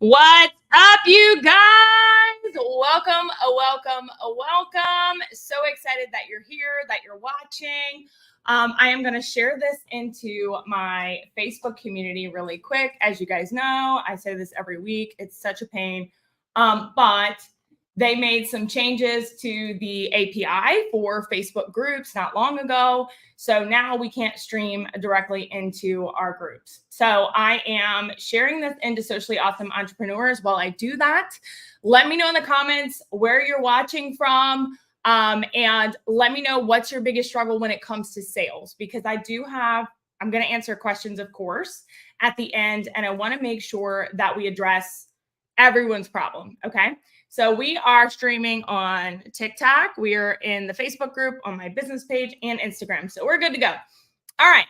What's up, you guys? Welcome. So excited that you're here, that you're watching. I am going to share this into my Facebook community really quick. As you guys know, I say this every week. It's such a pain. But they made some changes to the API for Facebook groups not long ago. So now we can't stream directly into our groups. So I am sharing this into Socially Awesome Entrepreneurs. While I do that, let me know in the comments where you're watching from. And let me know what's your biggest struggle when it comes to sales, because I'm going to answer questions, of course, at the end. And I want to make sure that we address everyone's problem. Okay. So we are streaming on TikTok. We are in the Facebook group, on my business page, and Instagram. So we're good to go. All right.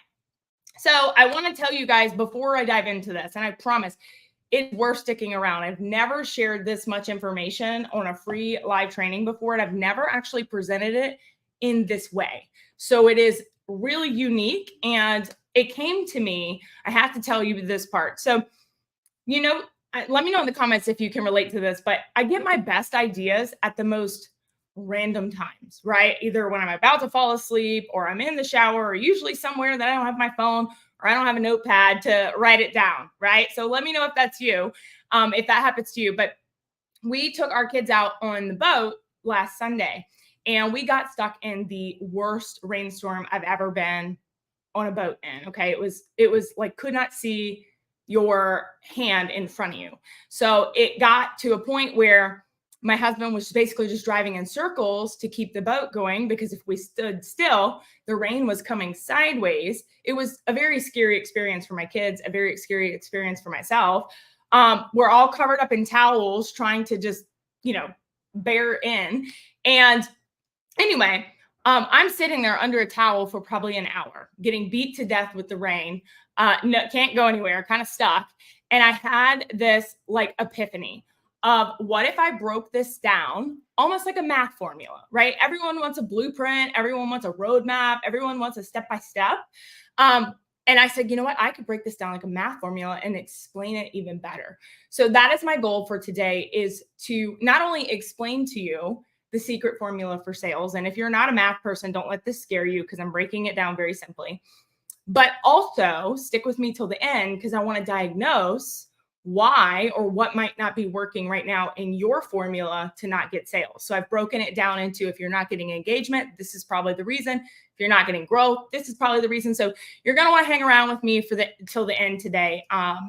So I want to tell you guys before I dive into this, and I promise it's worth sticking around. I've never shared this much information on a free live training before, and I've never actually presented it in this way. So it is really unique, and it came to me. I have to tell you this part. So, let me know in the comments if you can relate to this, but I get my best ideas at the most random times, right? Either when I'm about to fall asleep, or I'm in the shower, or usually somewhere that I don't have my phone, or I don't have a notepad to write it down, right? So let me know if that's you, if that happens to you. But we took our kids out on the boat last Sunday, and we got stuck in the worst rainstorm I've ever been on a boat in. Okay. It was like, could not see your hand in front of you. So it got to a point where my husband was basically just driving in circles to keep the boat going, because if we stood still, the rain was coming sideways. It was a very scary experience for my kids, a very scary experience for myself. We're all covered up in towels trying to just, bear in. And anyway, I'm sitting there under a towel for probably an hour, getting beat to death with the rain. No, can't go anywhere, kind of stuck. And I had this like epiphany of, what if I broke this down almost like a math formula, right? Everyone wants a blueprint. Everyone wants a roadmap. Everyone wants a step-by-step. And I said, you know what? I could break this down like a math formula and explain it even better. So that is my goal for today, is to not only explain to you the secret formula for sales. And if you're not a math person, don't let this scare you, because I'm breaking it down very simply. But also stick with me till the end, because I want to diagnose why or what might not be working right now in your formula to not get sales. So I've broken it down into, if you're not getting engagement, this is probably the reason. If you're not getting growth, this is probably the reason. So you're going to want to hang around with me till the end today,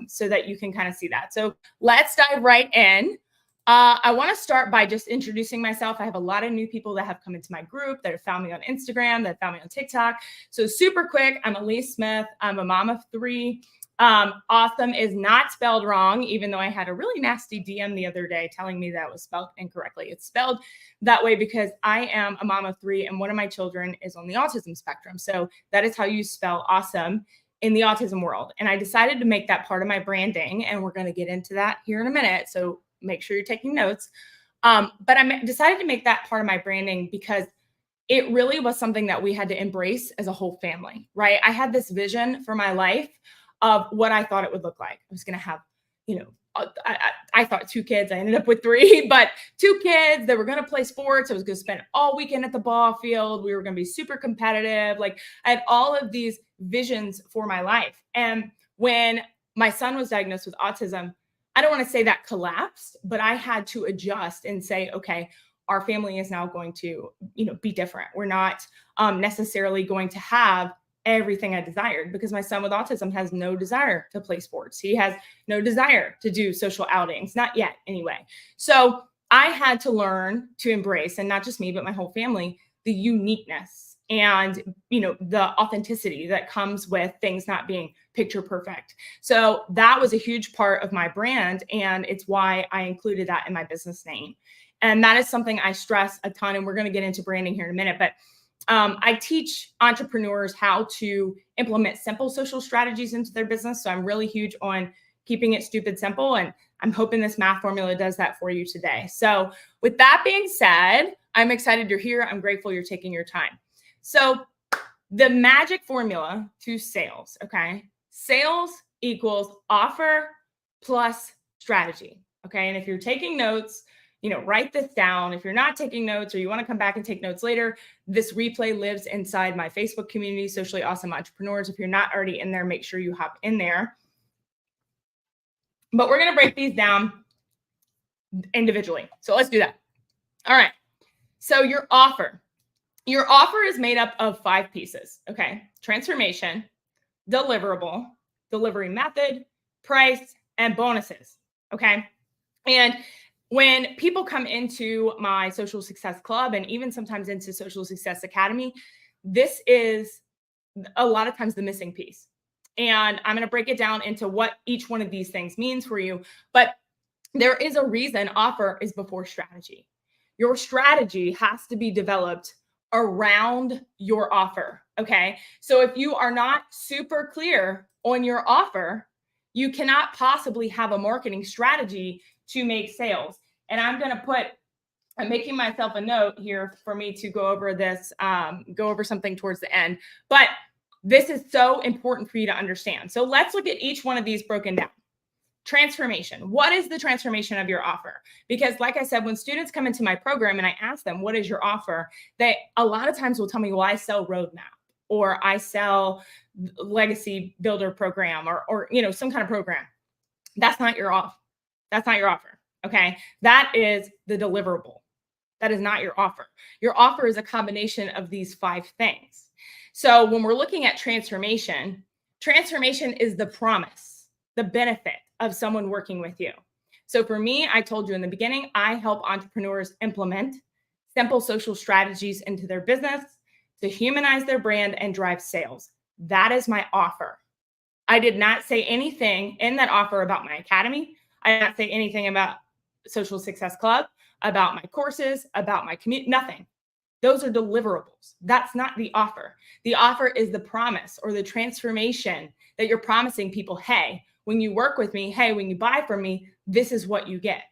so that you can kind of see that. So let's dive right in. I want to start by just introducing myself. I have a lot of new people that have come into my group, that have found me on Instagram, that found me on TikTok. So super quick, I'm Elise Smith. I'm a mom of 3. Awesome is not spelled wrong, even though I had a really nasty DM the other day telling me that was spelled incorrectly. It's spelled that way because I am a mom of 3, and one of my children is on the autism spectrum. So that is how you spell awesome in the autism world. And I decided to make that part of my branding, and we're going to get into that here in a minute. So make sure you're taking notes. But I decided to make that part of my branding because it really was something that we had to embrace as a whole family, right? I had this vision for my life of what I thought it would look like. I was going to have, I thought 2 kids. I ended up with 3, but 2 kids that were going to play sports. I was going to spend all weekend at the ball field. We were going to be super competitive. Like, I had all of these visions for my life. And when my son was diagnosed with autism, I don't want to say that collapsed, but I had to adjust and say, okay, our family is now going to, be different. We're not necessarily going to have everything I desired, because my son with autism has no desire to play sports. He has no desire to do social outings, not yet anyway. So I had to learn to embrace, and not just me, but my whole family, the uniqueness and, the authenticity that comes with things not being picture perfect. So that was a huge part of my brand. And it's why I included that in my business name. And that is something I stress a ton. And we're going to get into branding here in a minute, but I teach entrepreneurs how to implement simple social strategies into their business. So I'm really huge on keeping it stupid simple. And I'm hoping this math formula does that for you today. So with that being said, I'm excited you're here. I'm grateful you're taking your time. So the magic formula to sales, okay? Sales equals offer plus strategy. Okay. And if you're taking notes, write this down. If you're not taking notes or you want to come back and take notes later, this replay lives inside my Facebook community, Socially Awesome Entrepreneurs. If you're not already in there, make sure you hop in there. But we're going to break these down individually. So let's do that. All right. So your offer is made up of 5 pieces. Okay. Transformation, deliverable, delivery method, price, and bonuses. Okay. And when people come into my Social Success Club and even sometimes into Social Success Academy, this is a lot of times the missing piece. And I'm going to break it down into what each one of these things means for you. But there is a reason offer is before strategy. Your strategy has to be developed around your offer. Okay. So if you are not super clear on your offer, you cannot possibly have a marketing strategy to make sales. And I'm making myself a note here for me to go over this, go over something towards the end. But this is so important for you to understand. So let's look at each one of these broken down. Transformation. What is the transformation of your offer? Because like I said, when students come into my program and I ask them, what is your offer? They a lot of times will tell me, well, I sell Roadmap or I sell Legacy Builder program or some kind of program. That's not your offer. That's not your offer. Okay. That is the deliverable. That is not your offer. Your offer is a combination of these 5 things. So when we're looking at transformation is the promise, the benefit of someone working with you. So for me, I told you in the beginning, I help entrepreneurs implement simple social strategies into their business to humanize their brand and drive sales. That is my offer. I did not say anything in that offer about my academy. I did not say anything about Social Success Club, about my courses, about my community, nothing. Those are deliverables. That's not the offer. The offer is the promise or the transformation that you're promising people. Hey, when you work with me, hey, when you buy from me, this is what you get.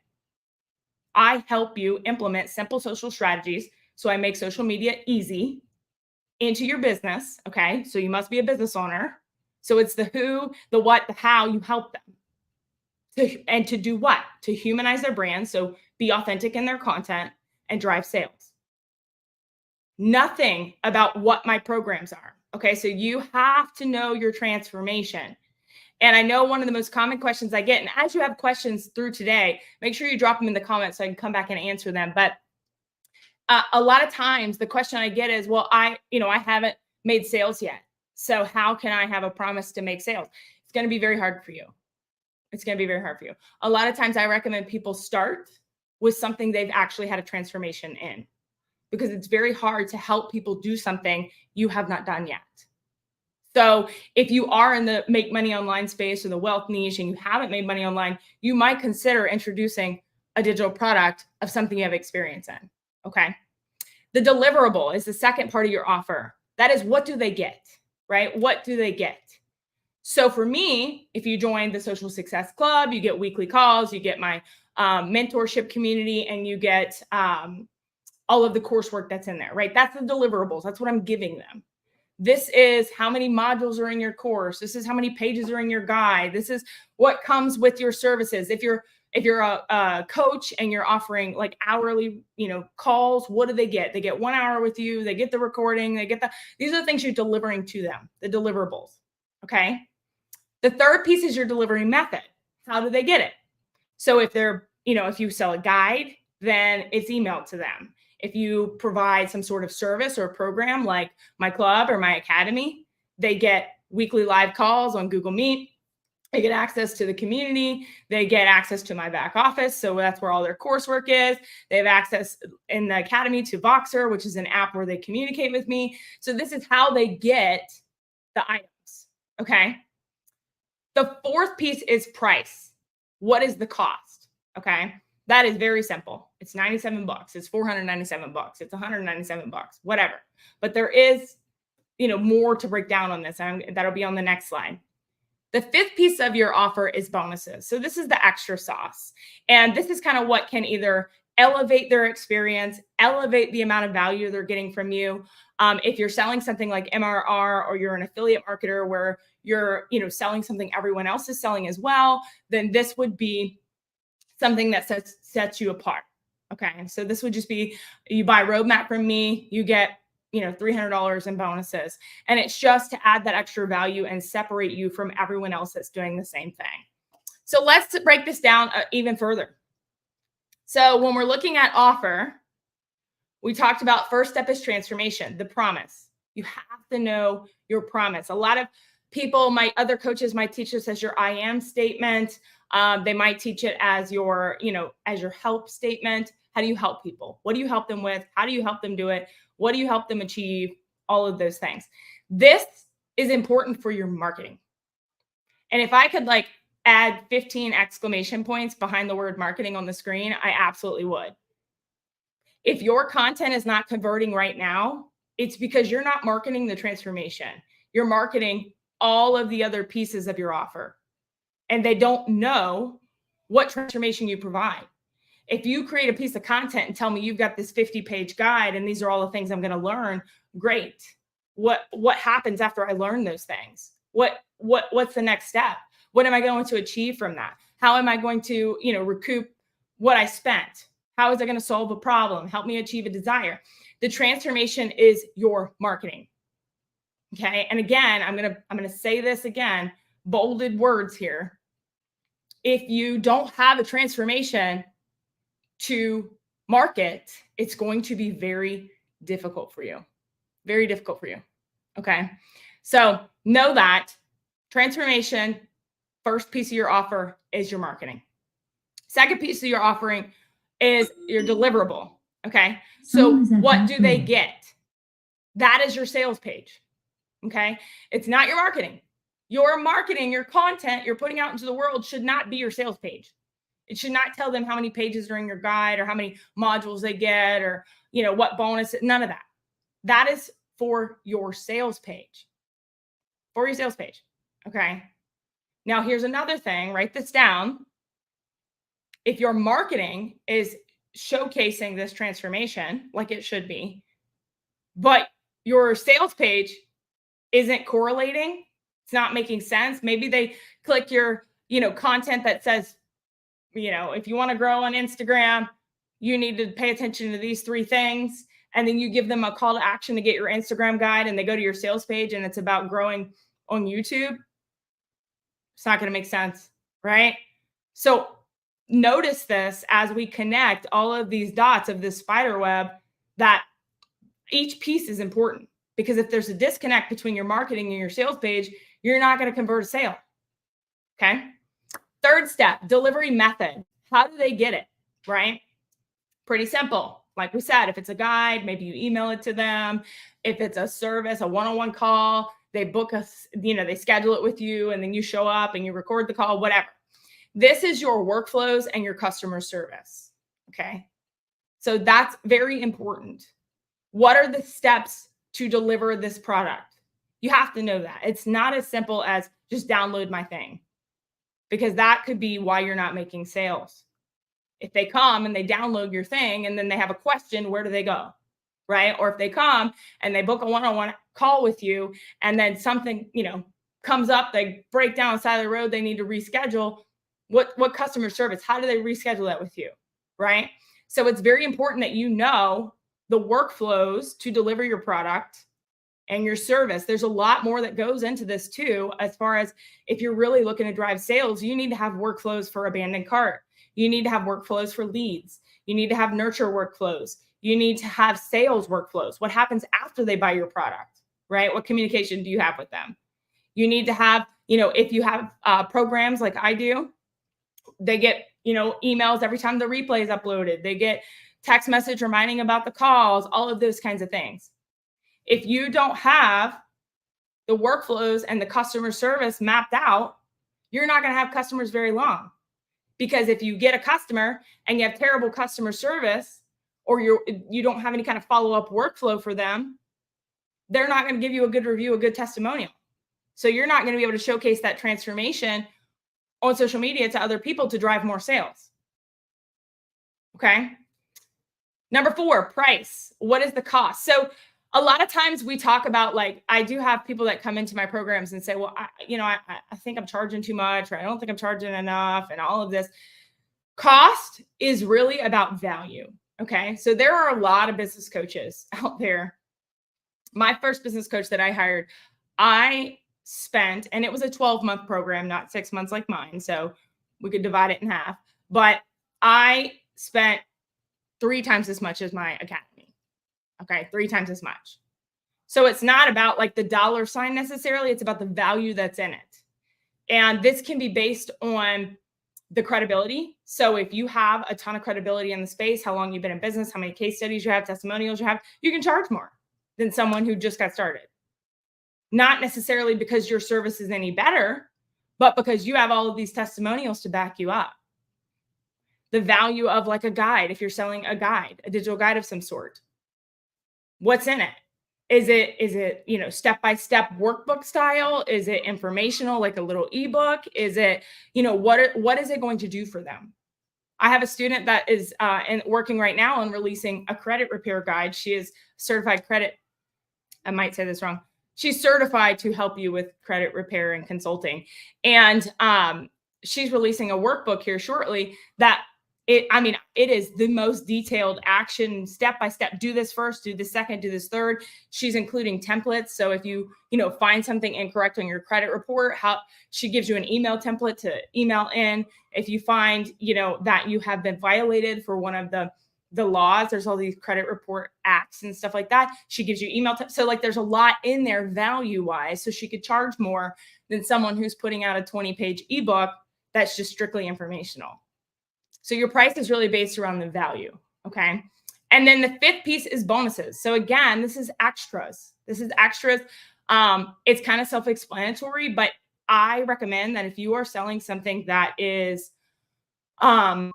I help you implement simple social strategies. So I make social media easy into your business. Okay. So you must be a business owner. So it's the who, the what, the how you help them. To do what? To humanize their brand. So be authentic in their content and drive sales. Nothing about what my programs are. Okay. So you have to know your transformation. And I know one of the most common questions I get, and as you have questions through today, make sure you drop them in the comments so I can come back and answer them. But a lot of times the question I get is, well, I haven't made sales yet. So how can I have a promise to make sales? It's going to be very hard for you. It's going to be very hard for you. A lot of times I recommend people start with something they've actually had a transformation in, because it's very hard to help people do something you have not done yet. So if you are in the make money online space or the wealth niche and you haven't made money online, you might consider introducing a digital product of something you have experience in. Okay. The deliverable is the second part of your offer. That is, what do they get, right? What do they get? So for me, if you join the Social Success Club, you get weekly calls, you get my mentorship community, and you get all of the coursework that's in there, right? That's the deliverables. That's what I'm giving them. This is how many modules are in your course. This is how many pages are in your guide. This is what comes with your services. If you're a coach and you're offering like hourly, calls, what do they get? They get 1 hour with you. They get the recording. These are the things you're delivering to them, the deliverables. Okay. The third piece is your delivery method. How do they get it? So if if you sell a guide, then it's emailed to them. If you provide some sort of service or program like my club or my academy, they get weekly live calls on Google Meet. They get access to the community. They get access to my back office. So that's where all their coursework is. They have access in the academy to Voxer, which is an app where they communicate with me. So this is how they get the items. Okay. The fourth piece is price. What is the cost? Okay. That is very simple. It's $97. It's $497. It's $197, whatever. But there is, more to break down on this. And that'll be on the next slide. The fifth piece of your offer is bonuses. So this is the extra sauce. And this is kind of what can either elevate their experience, elevate the amount of value they're getting from you. If you're selling something like MRR, or you're an affiliate marketer where you're, selling something everyone else is selling as well, then this would be something that sets you apart. Okay. So this would just be, you buy Roadmap from me, you get, $300 in bonuses. And it's just to add that extra value and separate you from everyone else that's doing the same thing. So let's break this down even further. So when we're looking at offer, we talked about first step is transformation, the promise. You have to know your promise. A lot of people, other coaches might teach this as your I am statement. They might teach it as your, as your help statement. How do you help people? What do you help them with? How do you help them do it? What do you help them achieve? All of those things. This is important for your marketing. And if I could add 15 exclamation points behind the word marketing on the screen, I absolutely would. If your content is not converting right now, it's because you're not marketing the transformation. You're marketing all of the other pieces of your offer, and they don't know what transformation you provide. If you create a piece of content and tell me you've got this 50-page guide and these are all the things I'm going to learn, great. What happens after I learn those things? What's the next step? What am I going to achieve from that? How am I going to, recoup what I spent? How is it going to solve a problem? Help me achieve a desire. The transformation is your marketing. Okay. And again, I'm going to say this again, bolded words here. If you don't have a transformation to market, it's going to be very difficult for you. Very difficult for you. Okay. So know that transformation, first piece of your offer is your marketing. Second piece of your offering is your deliverable. Okay. So what do they get? That is your sales page. Okay. It's not your marketing. Your marketing, your content you're putting out into the world should not be your sales page. It should not tell them how many pages are in your guide or how many modules they get or, what bonus, none of that. That is for your sales page. For your sales page. Okay. Now here's another thing, write this down. If your marketing is showcasing this transformation like it should be, but your sales page isn't correlating, it's not making sense. Maybe they click your, content that says, if you want to grow on Instagram, you need to pay attention to these 3 things. And then you give them a call to action to get your Instagram guide and they go to your sales page and it's about growing on YouTube. It's not going to make sense, right? So notice this as we connect all of these dots of this spider web, that each piece is important, because if there's a disconnect between your marketing and your sales page, you're not going to convert a sale. Okay. Third step, delivery method. How do they get it? Right? Pretty simple. Like we said, if it's a guide, maybe you email it to them. If it's a service, a one-on-one call, they book us, they schedule it with you and then you show up and you record the call, whatever. This is your workflows and your customer service. Okay. So that's very important. What are the steps to deliver this product? You have to know that. It's not as simple as just download my thing, because that could be why you're not making sales. If they come and they download your thing and then they have a question, where do they go? Right? Or if they come and they book a one-on-one call with you and then something, comes up, they break down on the side of the road, they need to reschedule. What customer service? How do they reschedule that with you? Right? So it's very important that you know the workflows to deliver your product and your service. There's a lot more that goes into this too. As far as if you're really looking to drive sales, you need to have workflows for abandoned cart. You need to have workflows for leads. You need to have nurture workflows. You need to have sales workflows. What happens after they buy your product, right? What communication do you have with them? You need to have, if you have programs like I do, they get, emails every time the replay is uploaded. They get text message reminding about the calls, all of those kinds of things. If you don't have the workflows and the customer service mapped out, you're not going to have customers very long. Because if you get a customer and you have terrible customer service, or you don't have any kind of follow-up workflow for them, they're not going to give you a good review, a good testimonial. So you're not going to be able to showcase that transformation on social media to other people to drive more sales. Okay. Number 4, price. What is the cost? So a lot of times we talk about, I do have people that come into my programs and say, well, I think I'm charging too much, or I don't think I'm charging enough, and all of this. Cost is really about value. Okay. So there are a lot of business coaches out there. My first business coach that I hired, I spent, and it was a 12-month program, not 6 months like mine. So we could divide it in half, but I spent 3 times as much as my academy. Okay. 3 times as much. So it's not about like the dollar sign necessarily. It's about the value that's in it. And this can be based on the credibility. So if you have a ton of credibility in the space, how long you've been in business, how many case studies you have, testimonials you have, you can charge more than someone who just got started. Not necessarily because your service is any better, but because you have all of these testimonials to back you up. The value of like a guide, if you're selling a guide, a digital guide of some sort, what's in it? Is it, step-by-step workbook style? Is it informational, like a little ebook? Is it, what is it going to do for them? I have a student that is working right now on releasing a credit repair guide. She is certified credit. I might say this wrong. She's certified to help you with credit repair and consulting. And she's releasing a workbook here shortly that it is the most detailed action, step-by-step. Do this first, do this second, do this third. She's including templates. So if you find something incorrect on your credit report, she gives you an email template to email in. If you find, that you have been violated for one of the laws, there's all these credit report acts and stuff like that. She gives you email. So like there's a lot in there value-wise. So she could charge more than someone who's putting out a 20-page ebook that's just strictly informational. So your price is really based around the value. Okay. And then the fifth piece is bonuses. So again, this is extras. It's kind of self-explanatory, but I recommend that if you are selling something that is either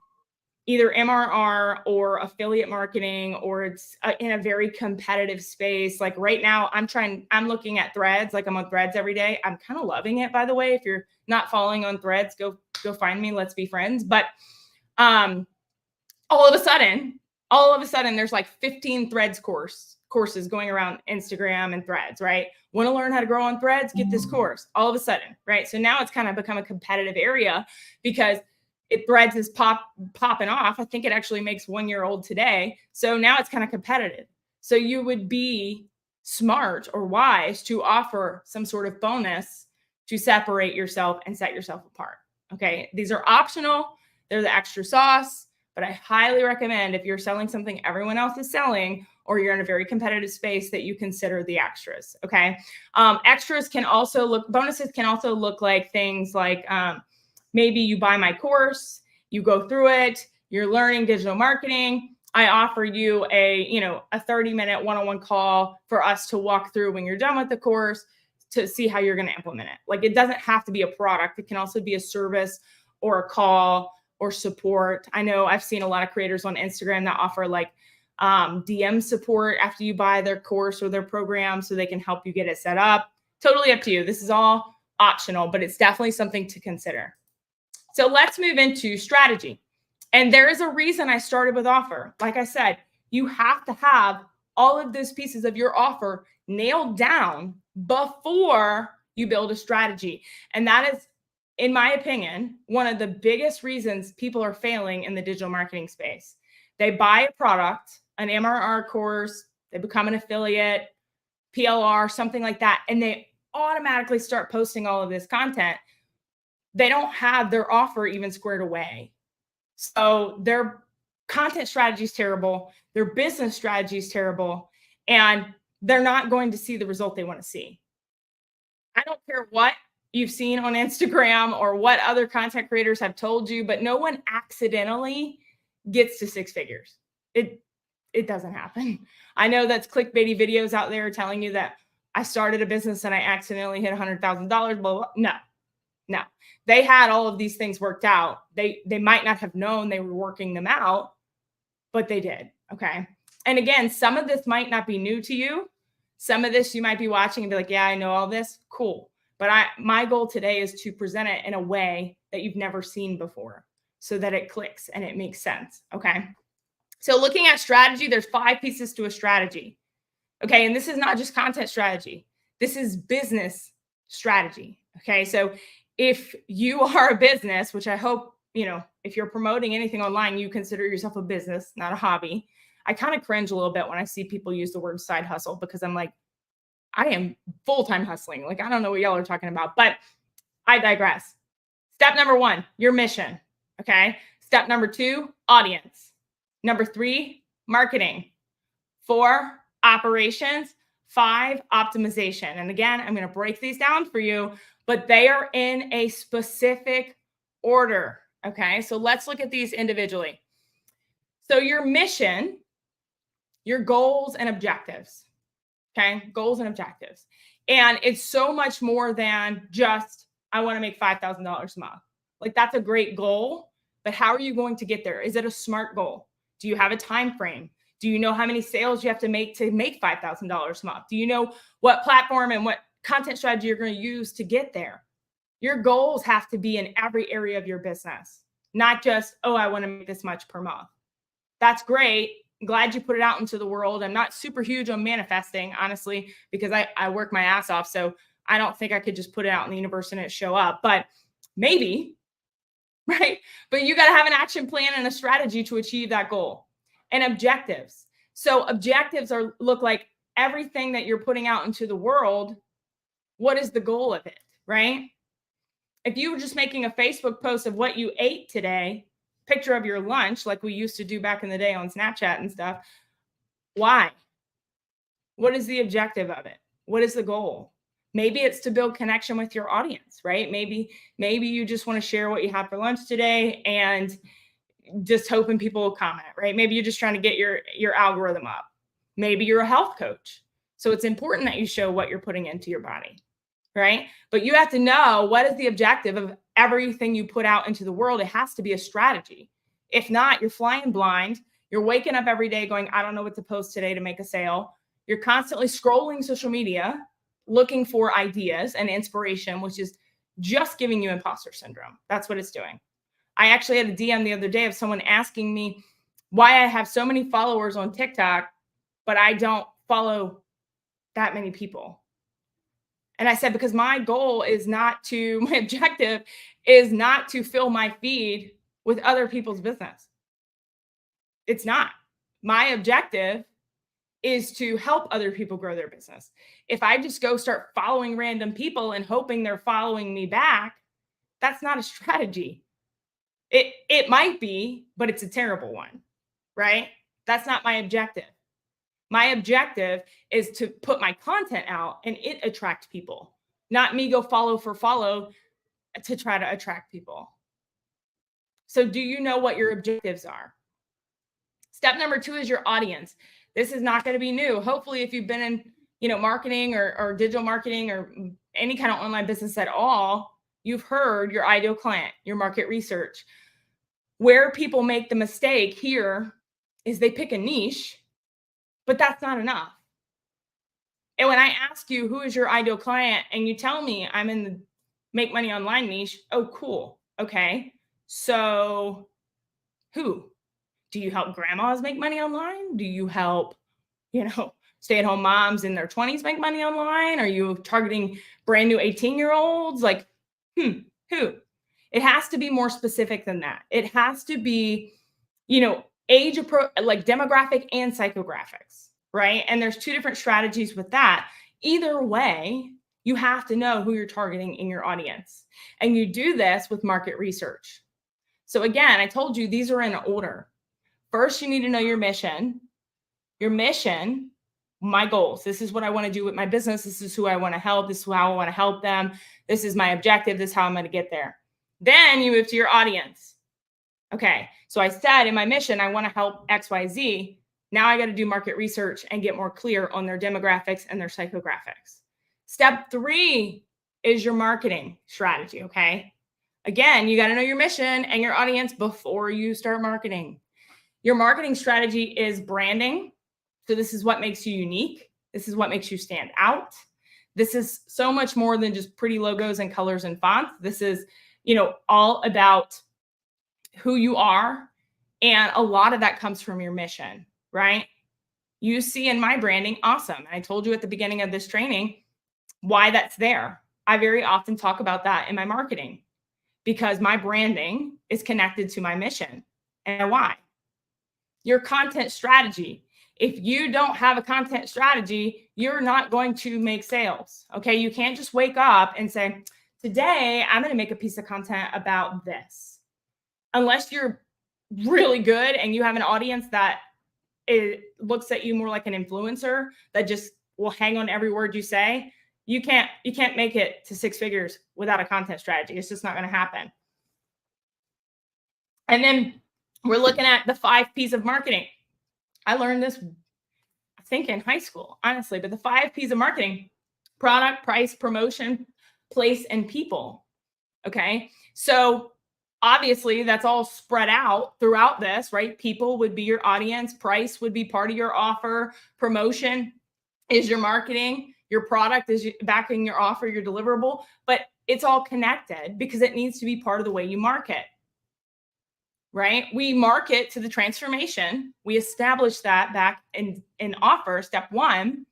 MRR or affiliate marketing, or it's in a very competitive space. Like right now, I'm looking at Threads. Like I'm on Threads every day. I'm kind of loving it, by the way. If you're not following on Threads, go find me. Let's be friends. But all of a sudden, there's like 15 Threads courses going around Instagram and Threads, right? Want to learn how to grow on Threads? Get this course. All of a sudden, right? So now it's kind of become a competitive area because Threads is popping off. I think it actually makes 1 year old today. So now it's kind of competitive. So you would be smart or wise to offer some sort of bonus to separate yourself and set yourself apart. Okay. These are optional. They're the extra sauce, but I highly recommend if you're selling something everyone else is selling, or you're in a very competitive space, that you consider the extras. Okay. Bonuses can also look like things like, maybe you buy my course, you go through it, you're learning digital marketing. I offer you a 30-minute one-on-one call for us to walk through when you're done with the course to see how you're going to implement it. Like it doesn't have to be a product. It can also be a service or a call or support. I know I've seen a lot of creators on Instagram that offer like DM support after you buy their course or their program so they can help you get it set up. Totally up to you. This is all optional, but it's definitely something to consider. So let's move into strategy. And there is a reason I started with offer. Like I said, you have to have all of those pieces of your offer nailed down before you build a strategy. And that is, in my opinion, one of the biggest reasons people are failing in the digital marketing space. They buy a product, an MRR course, they become an affiliate, PLR, something like that, and they automatically start posting all of this content. They don't have their offer even squared away. So their content strategy is terrible. Their business strategy is terrible. And they're not going to see the result they want to see. I don't care what you've seen on Instagram or what other content creators have told you, but no one accidentally gets to 6 figures. It doesn't happen. I know that's clickbaity videos out there telling you that I started a business and I accidentally hit $100,000, blah, blah. No, they had all of these things worked out. They might not have known they were working them out, but they did. Okay. And again, some of this might not be new to you. Some of this you might be watching and be like, yeah, I know all this. Cool. But my goal today is to present it in a way that you've never seen before so that it clicks and it makes sense. Okay. So looking at strategy, there's 5 pieces to a strategy. Okay. And this is not just content strategy. This is business strategy. Okay. So if you are a business, which I hope, If you're promoting anything online, you consider yourself a business, not a hobby. I kind of cringe a little bit when I see people use the word side hustle because I'm like, I am full-time hustling. Like, I don't know what y'all are talking about, but I digress. Step number 1, your mission. Okay. Step number 2, audience. Number 3, marketing. 4, operations. 5, optimization. And again, I'm going to break these down for you, but they are in a specific order. Okay. So let's look at these individually. So your mission, your goals and objectives. Okay. Goals and objectives. And it's so much more than just, I want to make $5,000 a month. Like, that's a great goal, but how are you going to get there? Is it a SMART goal? Do you have a time frame? Do you know how many sales you have to make $5,000 a month? Do you know what platform and what content strategy you're going to use to get there? Your goals have to be in every area of your business, not just, oh, I want to make this much per month. That's great. I'm glad you put it out into the world. I'm not super huge on manifesting, honestly, because I work my ass off. So I don't think I could just put it out in the universe and it show up, but maybe, right? But you got to have an action plan and a strategy to achieve that goal. And objectives. So objectives look like everything that you're putting out into the world. What is the goal of it, right? If you were just making a Facebook post of what you ate today, picture of your lunch, like we used to do back in the day on Snapchat and stuff, why? What is the objective of it? What is the goal? Maybe it's to build connection with your audience, right? Maybe you just want to share what you had for lunch today and just hoping people will comment, right? Maybe you're just trying to get your algorithm up. Maybe you're a health coach. So it's important that you show what you're putting into your body, right? But you have to know, what is the objective of everything you put out into the world? It has to be a strategy. If not, you're flying blind. You're waking up every day going, I don't know what to post today to make a sale. You're constantly scrolling social media, looking for ideas and inspiration, which is just giving you imposter syndrome. That's what it's doing. I actually had a DM the other day of someone asking me why I have so many followers on TikTok, but I don't follow that many people. And I said, because my objective is not to fill my feed with other people's business. It's not. My objective is to help other people grow their business. If I just go start following random people and hoping they're following me back, that's not a strategy. It might be, but it's a terrible one, right? That's not my objective. My objective is to put my content out and it attract people, not me go follow for follow to try to attract people. So do you know what your objectives are? Step number 2 is your audience. This is not going to be new. Hopefully, if you've been in, marketing or digital marketing or any kind of online business at all, you've heard your ideal client, your market research. Where people make the mistake here is they pick a niche, but that's not enough. And when I ask you, who is your ideal client? And you tell me I'm in the make money online niche. Oh, cool. Okay. So who? Do you help grandmas make money online? Do you help, stay-at-home moms in their 20s make money online? Are you targeting brand new 18-year-olds? Like, who? It has to be more specific than that. It has to be, age, like demographic and psychographics, right? And there's 2 different strategies with that. Either way, you have to know who you're targeting in your audience. And you do this with market research. So again, I told you these are in order. First, you need to know your mission. Your mission, my goals. This is what I want to do with my business. This is who I want to help. This is how I want to help them. This is my objective. This is how I'm going to get there. Then you move to your audience. Okay, so I said in my mission, I want to help XYZ. Now I got to do market research and get more clear on their demographics and their psychographics. Step 3 is your marketing strategy, okay? Again, you got to know your mission and your audience before you start marketing. Your marketing strategy is branding. So this is what makes you unique. This is what makes you stand out. This is so much more than just pretty logos and colors and fonts. This is, all about who you are. And a lot of that comes from your mission, right? You see in my branding, awesome. I told you at the beginning of this training why that's there. I very often talk about that in my marketing because my branding is connected to my mission and why. Your content strategy. If you don't have a content strategy, you're not going to make sales. Okay. You can't just wake up and say, today I'm going to make a piece of content about this. Unless you're really good and you have an audience that looks at you more like an influencer that just will hang on every word you say, you can't make it to 6 figures without a content strategy. It's just not going to happen. And then we're looking at the 5 P's of marketing. I learned this, I think, in high school, honestly, but the 5 P's of marketing: product, price, promotion, place, and people. Okay. So obviously that's all spread out throughout this, right? People would be your audience. Price would be part of your offer. Promotion is your marketing. Your product is backing your offer, your deliverable, but it's all connected because it needs to be part of the way you market, right? We market to the transformation. We establish that back in offer, step 1.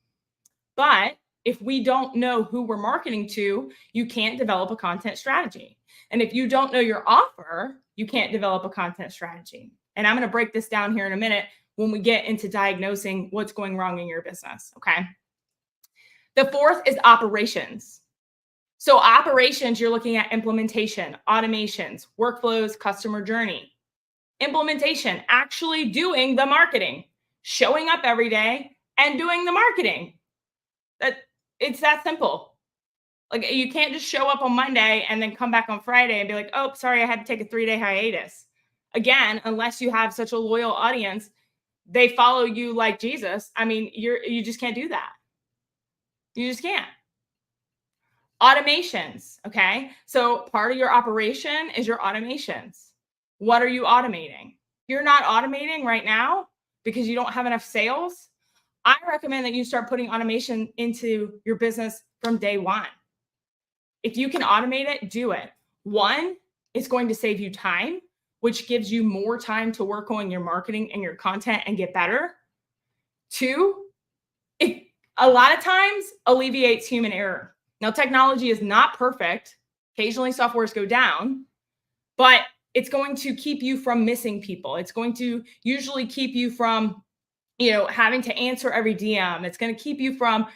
But if we don't know who we're marketing to, you can't develop a content strategy. And if you don't know your offer, you can't develop a content strategy. And I'm going to break this down here in a minute when we get into diagnosing what's going wrong in your business. Okay. The 4th is operations. So operations, you're looking at implementation, automations, workflows, customer journey. Implementation, actually doing the marketing, showing up every day and doing the marketing. It's that simple. Like, you can't just show up on Monday and then come back on Friday and be like, oh, sorry, I had to take a 3-day hiatus. Again, unless you have such a loyal audience, they follow you like Jesus. I mean, you just can't do that. You just can't. Automations. Okay. So part of your operation is your automations. What are you automating? You're not automating right now because you don't have enough sales. I recommend that you start putting automation into your business from day 1. If you can automate it, do it. 1, it's going to save you time, which gives you more time to work on your marketing and your content and get better. 2, it a lot of times alleviates human error. Now, technology is not perfect. Occasionally softwares go down, but it's going to keep you from missing people. It's going to usually keep you from, having to answer every DM. It's going to keep you from,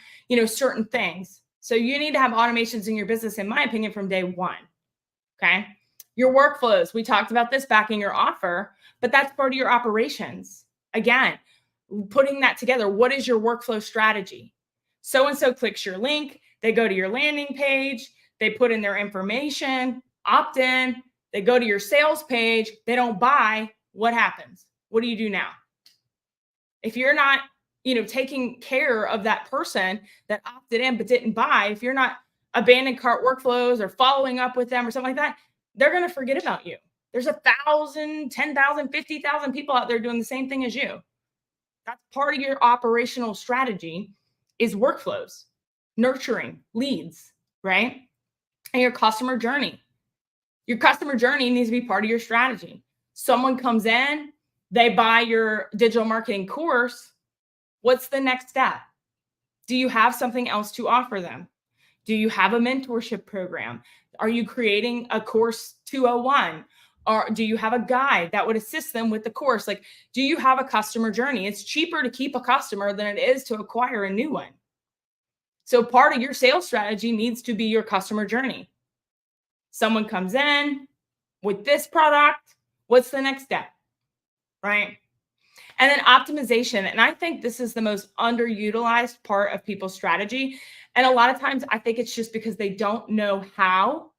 certain things. So you need to have automations in your business, in my opinion, from day 1. Okay. Your workflows. We talked about this back in your offer, but that's part of your operations. Again, putting that together. What is your workflow strategy? So-and-so clicks your link. They go to your landing page. They put in their information, opt in. They go to your sales page. They don't buy. What happens? What do you do now? If you're not, taking care of that person that opted in but didn't buy, if you're not abandoned cart workflows or following up with them or something like that, they're going to forget about you. There's 1,000, 10,000, 50,000 people out there doing the same thing as you. That's part of your operational strategy is workflows, nurturing leads, right? And your customer journey. Your customer journey needs to be part of your strategy. Someone comes in, they buy your digital marketing course. What's the next step? Do you have something else to offer them? Do you have a mentorship program? Are you creating a course 201? Or do you have a guide that would assist them with the course? Like, do you have a customer journey? It's cheaper to keep a customer than it is to acquire a new one. So part of your sales strategy needs to be your customer journey. Someone comes in with this product. What's the next step? Right? And then optimization. And I think this is the most underutilized part of people's strategy. And a lot of times I think it's just because they don't know how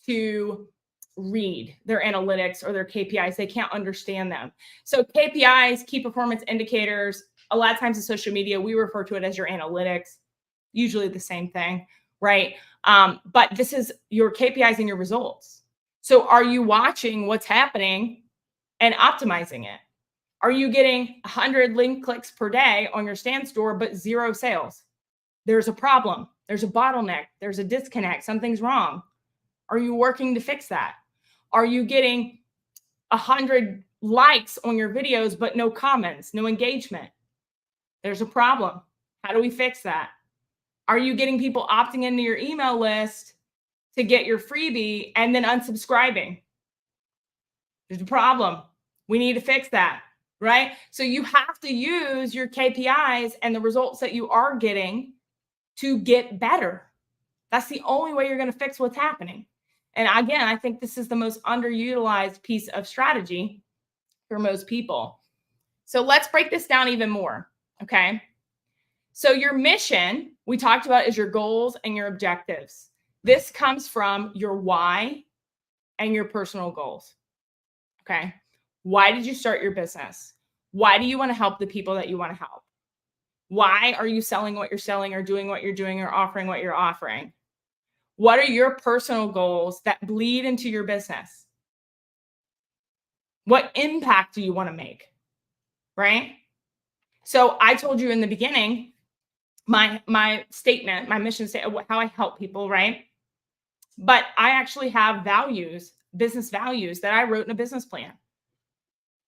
to read their analytics or their KPIs. They can't understand them. So KPIs, key performance indicators, a lot of times in social media, we refer to it as your analytics, usually the same thing, right? But this is your KPIs and your results. So are you watching what's happening and optimizing it? Are you getting 100 link clicks per day on your Stan Store, but 0 sales? There's a problem. There's a bottleneck. There's a disconnect. Something's wrong. Are you working to fix that? Are you getting 100 likes on your videos, but no comments, no engagement? There's a problem. How do we fix that? Are you getting people opting into your email list to get your freebie and then unsubscribing. There's a problem. We need to fix that, right? So you have to use your KPIs and the results that you are getting to get better. That's the only way you're going to fix what's happening. And again, I think this is the most underutilized piece of strategy for most people. So let's break this down even more. Okay. So your mission, we talked about, is your goals and your objectives. This comes from your why and your personal goals. Okay. Why did you start your business? Why do you want to help the people that you want to help? Why are you selling what you're selling, or doing what you're doing, or offering what you're offering? What are your personal goals that bleed into your business? What impact do you want to make? Right? So I told you in the beginning, my statement, my mission statement, how I help people, right? But I actually have values, business values that I wrote in a business plan.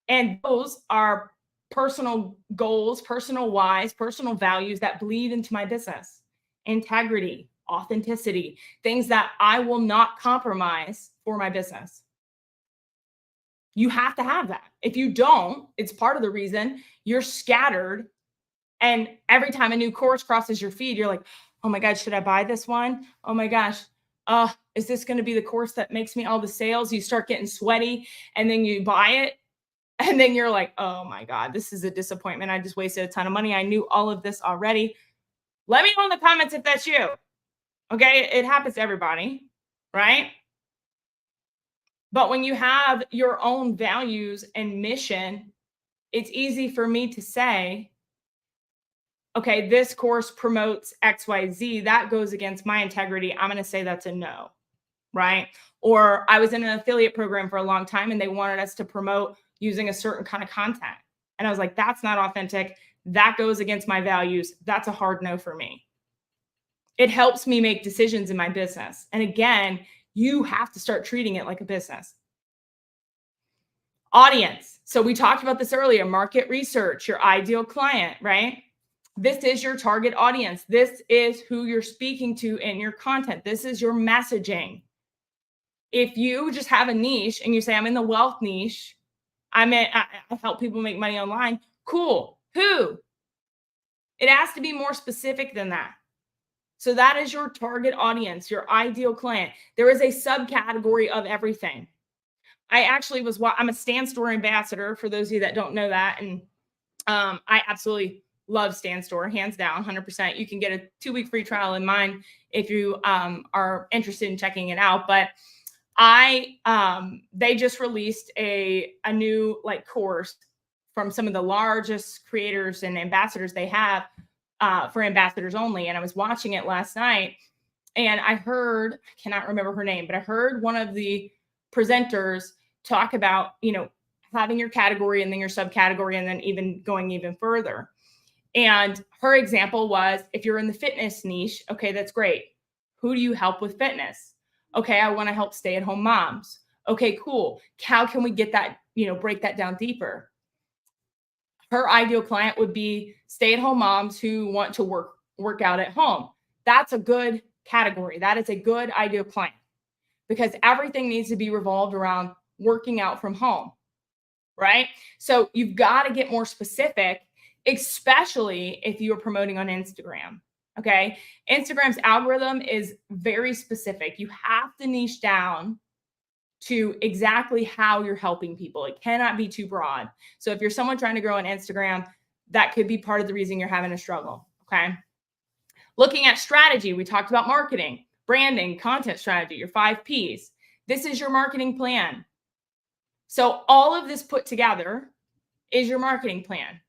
And those are personal goals, personal whys, personal values that bleed into my business. Integrity, authenticity, things that I will not compromise for my business. You have to have that. If you don't, it's part of the reason you're scattered. And every time a new course crosses your feed, you're like, oh my God, should I buy this one? Oh my gosh. Is this going to be the course that makes me all the sales? You start getting sweaty and then you buy it. And then you're like, oh my God, this is a disappointment. I just wasted a ton of money. I knew all of this already. Let me know in the comments if that's you. Okay. It happens to everybody, right? But when you have your own values and mission, it's easy for me to say, okay, this course promotes XYZ. That goes against my integrity. I'm going to say that's a no, right? Or I was in an affiliate program for a long time and they wanted us to promote using a certain kind of content. And I was like, that's not authentic. That goes against my values. That's a hard no for me. It helps me make decisions in my business. And again, you have to start treating it like a business. Audience. So we talked about this earlier, market research, your ideal client, right? This is your target audience. This is who you're speaking to in your content. This is your messaging. If you just have a niche and you say, I'm in the wealth niche, I help people make money online. Cool. Who? It has to be more specific than that. So that is your target audience, your ideal client. There is a subcategory of everything. I'm a Stan Store ambassador, for those of you that don't know that. And I absolutely love Stan Store, hands down, 100%. You can get a 2-week free trial in mine if you are interested in checking it out. But they just released a new course from some of the largest creators and ambassadors they have for ambassadors only. And I was watching it last night and I cannot remember her name, but I heard one of the presenters talk about, having your category and then your subcategory and then even going even further. And her example was, if you're in the fitness niche, okay, that's great. Who do you help with fitness? Okay, I want to help stay-at-home moms. Okay, cool. How can we get that, break that down deeper? Her ideal client would be stay-at-home moms who want to work out at home. That's a good category. That is a good ideal client because everything needs to be revolved around working out from home, right? So you've got to get more specific, especially if you are promoting on Instagram. Okay. Instagram's algorithm is very specific. You have to niche down to exactly how you're helping people. It cannot be too broad. So if you're someone trying to grow on Instagram, that could be part of the reason you're having a struggle. Okay. Looking at strategy, we talked about marketing, branding, content strategy, your 5 Ps. This is your marketing plan. So all of this put together is your marketing plan.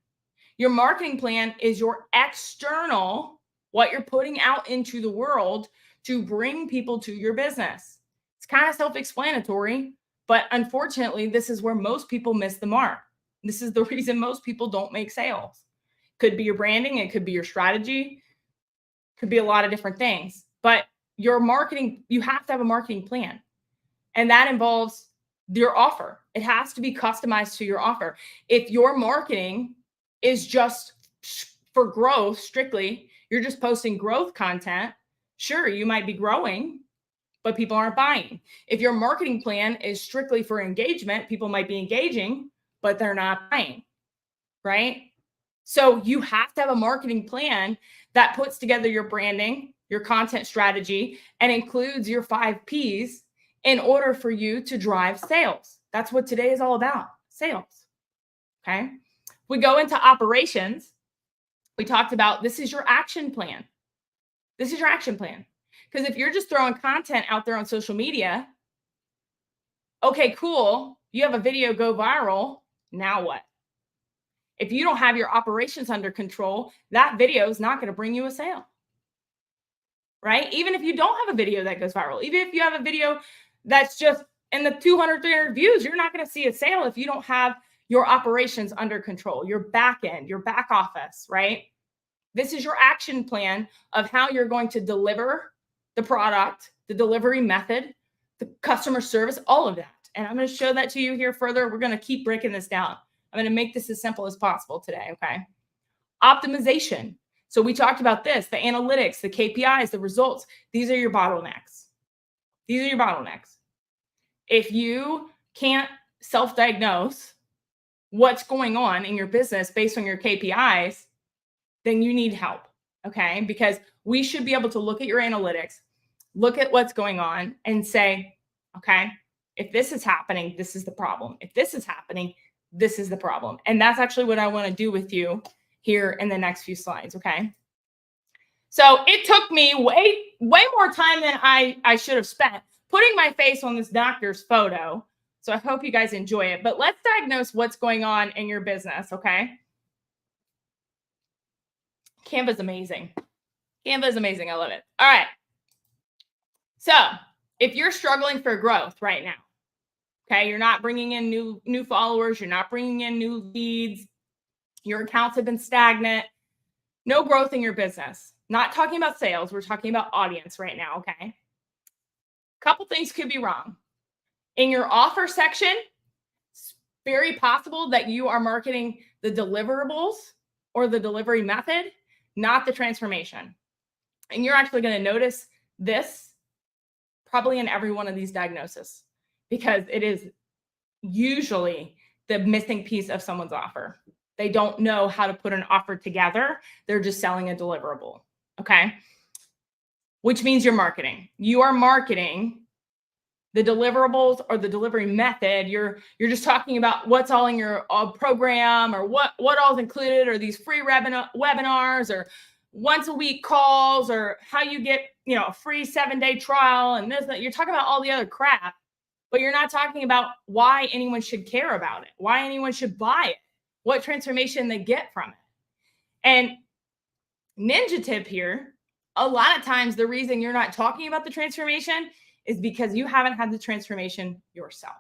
Your marketing plan is your external, what you're putting out into the world to bring people to your business. It's kind of self-explanatory, but unfortunately, this is where most people miss the mark. This is the reason most people don't make sales. Could be your branding, it could be your strategy, could be a lot of different things. But your marketing, you have to have a marketing plan. And that involves your offer. It has to be customized to your offer. If your marketing is just for growth strictly, you're just posting growth content, sure, you might be growing, but people aren't buying. If your marketing plan is strictly for engagement, people might be engaging, but they're not buying, right? So you have to have a marketing plan that puts together your branding, your content strategy, and includes your 5 Ps in order for you to drive sales. That's what today is all about, sales. Okay. We go into operations. We talked about this is your action plan. This is your action plan. Because if you're just throwing content out there on social media, okay, cool. You have a video go viral. Now what? If you don't have your operations under control, that video is not going to bring you a sale, right? Even if you don't have a video that goes viral, even if you have a video that's just in the 200, 300 views, you're not going to see a sale if you don't have your operations under control, your back end, your back office, right? This is your action plan of how you're going to deliver the product, the delivery method, the customer service, all of that. And I'm going to show that to you here further. We're going to keep breaking this down. I'm going to make this as simple as possible today, okay? Optimization. So we talked about this, the analytics, the KPIs, the results. These are your bottlenecks. These are your bottlenecks. If you can't self-diagnose what's going on in your business based on your KPIs, then you need help, okay? Because we should be able to look at your analytics, look at what's going on and say, okay, if this is happening, this is the problem. If this is happening, this is the problem. And that's actually what I want to do with you here in the next few slides, okay? So it took me way more time than I should have spent putting my face on this doctor's photo. So I hope you guys enjoy it. But let's diagnose what's going on in your business, okay? Canva is amazing. Canva is amazing. I love it. All right. So if you're struggling for growth right now, okay, you're not bringing in new followers, you're not bringing in new leads, your accounts have been stagnant, no growth in your business. Not talking about sales, we're talking about audience right now, okay? Couple things could be wrong. In your offer section, it's very possible that you are marketing the deliverables or the delivery method, not the transformation. And you're actually going to notice this probably in every one of these diagnoses, because it is usually the missing piece of someone's offer. They don't know how to put an offer together. They're just selling a deliverable, okay? Which means you're marketing. You are marketing the deliverables or the delivery method. You're just talking about what's all in your program, or what all is included, or these free webinars, or once a week calls, or how you get, a free 7-day trial, and this, that. You're talking about all the other crap, but you're not talking about why anyone should care about it, why anyone should buy it, what transformation they get from it. And ninja tip here, a lot of times the reason you're not talking about the transformation is because you haven't had the transformation yourself.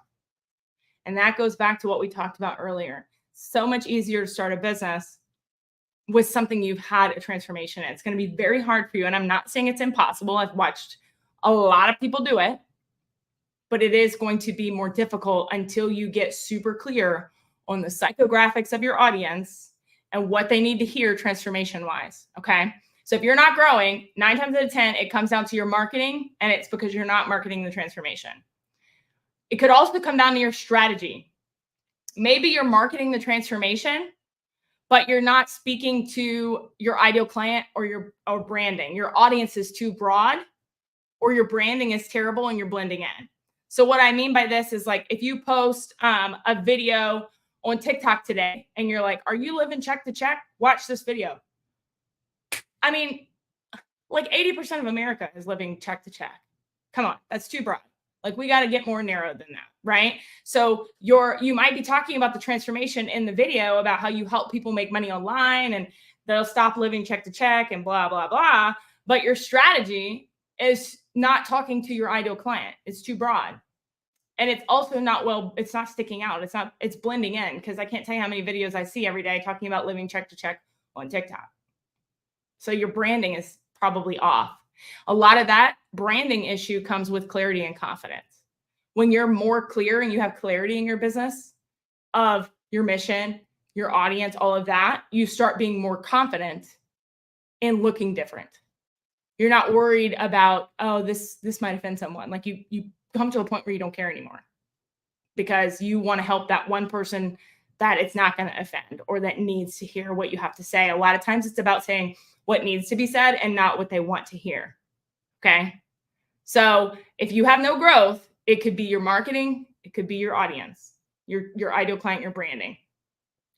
And that goes back to what we talked about earlier. So much easier to start a business with something you've had a transformation in. It's going to be very hard for you. And I'm not saying it's impossible. I've watched a lot of people do it, but it is going to be more difficult until you get super clear on the psychographics of your audience and what they need to hear transformation wise. Okay. So if you're not growing, 9 times out of 10, it comes down to your marketing, and it's because you're not marketing the transformation. It could also come down to your strategy. Maybe you're marketing the transformation, but you're not speaking to your ideal client or branding. Your audience is too broad, or your branding is terrible and you're blending in. So what I mean by this is, like, if you post a video on TikTok today and you're like, are you living check to check? Watch this video. I mean, like 80% of America is living check to check. Come on, that's too broad. Like, we got to get more narrow than that, right? So you might be talking about the transformation in the video about how you help people make money online and they'll stop living check to check and blah, blah, blah. But your strategy is not talking to your ideal client. It's too broad. And it's also it's not sticking out. It's blending in, because I can't tell you how many videos I see every day talking about living check to check on TikTok. So your branding is probably off. A lot of that branding issue comes with clarity and confidence. When you're more clear and you have clarity in your business of your mission, your audience, all of that, you start being more confident in looking different. You're not worried about, oh, this might offend someone. Like you come to a point where you don't care anymore because you want to help that one person that it's not going to offend or that needs to hear what you have to say. A lot of times it's about saying what needs to be said and not what they want to hear. Okay. So if you have no growth, it could be your marketing, it could be your audience, your ideal client, your branding.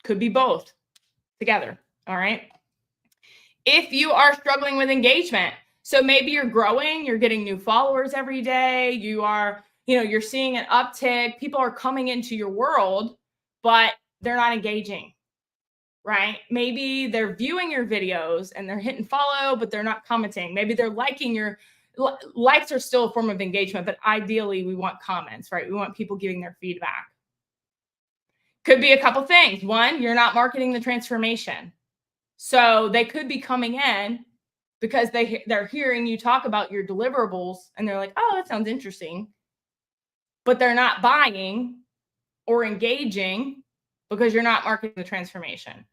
Could be both together. All right. If you are struggling with engagement, so maybe you're growing, you're getting new followers every day, you're seeing an uptick, people are coming into your world, but they're not engaging, right? Maybe they're viewing your videos and they're hitting follow, but they're not commenting. Maybe they're liking your likes are still a form of engagement, but ideally we want comments, right? We want people giving their feedback. Could be a couple things. One, you're not marketing the transformation. So they could be coming in because they're hearing you talk about your deliverables and they're like, oh, that sounds interesting. But they're not buying or engaging because you're not marketing the transformation.